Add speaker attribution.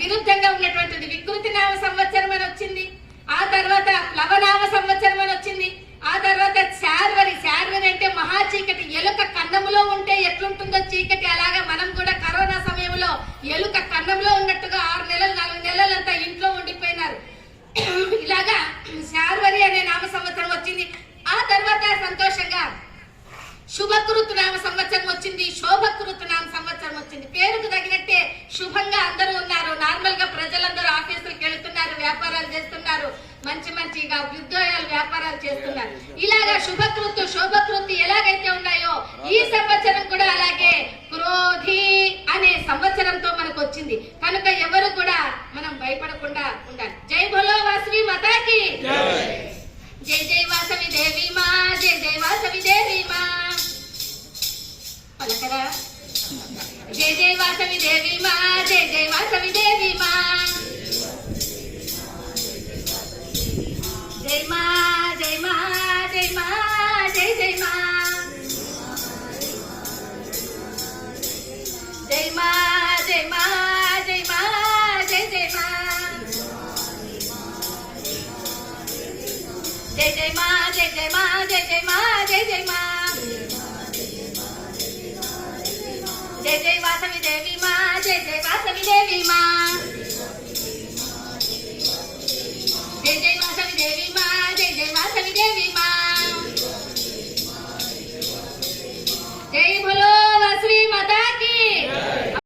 Speaker 1: విరుద్ధంగా ఉన్నటువంటిది. వికృతి నామ సంవత్సరం అని వచ్చింది, ఆ తర్వాత ప్లవనామ సంవత్సరం అని వచ్చింది, ఆ తర్వాత శార్వరి. శార్వరి అంటే మహా చీకటి. ఎలుక కన్నములో ఉంటే ఎట్లుంటుందో చీకటి, అలాగా మనం కూడా కరోనా సమయంలో ఎలుక కన్నంలో ఉన్నట్టుగా 6 నెలలు 4 నెలలంతా ఇంట్లో ఉండిపోయినారు. ఇలాగా శార్వరి అనే నామ సంవత్సరం వచ్చింది. ఆ తర్వాత సంతోషంగా శుభకృతు నామ సంవత్సరం వచ్చింది, శోభకృతు నామ సంవత్సరం వచ్చింది. పేరుకు తగినట్టే శుభంగా అందరూ ఉన్నారు. నార్మల్ గా ప్రజలందరూ ఆఫీసులకు వెళుతున్నారు, వ్యాపారాలు చేస్తున్నారు, మంచి మంచిగా ఉద్యోగాలు వ్యాపారాలు చేస్తున్నారు. ఇలాగా శుభకృతు శోభకృతి ఎలాగైతే ఉన్నాయో ఈ సంవత్సరం కూడా అలాగే క్రోధి అనే సంవత్సరంతో మనకు వచ్చింది. కనుక ఎవరు కూడా మనం భయపడకుండా ఉండాలి. జై బోలో వాసవి మాతాకి, జై జై వాసవి దేవి మా, జై జై వాసవి దేవి మా. పలకరా, జై జై వాసవి దేవి మా, జై జై వాసవి దేవి మా. జై మా, జై మా, జై మా, జై జై మా. జై మా, జై మా, జై మా, జై జై మా. జై జై మా, జై జై మా, జై జై మా, జై జై మా. జై జై వాసవి దేవి మా, జై జై వాసవి దేవి మా. జై జై వాసవి దేవి మా, జై జై వాసవి దేవి మా.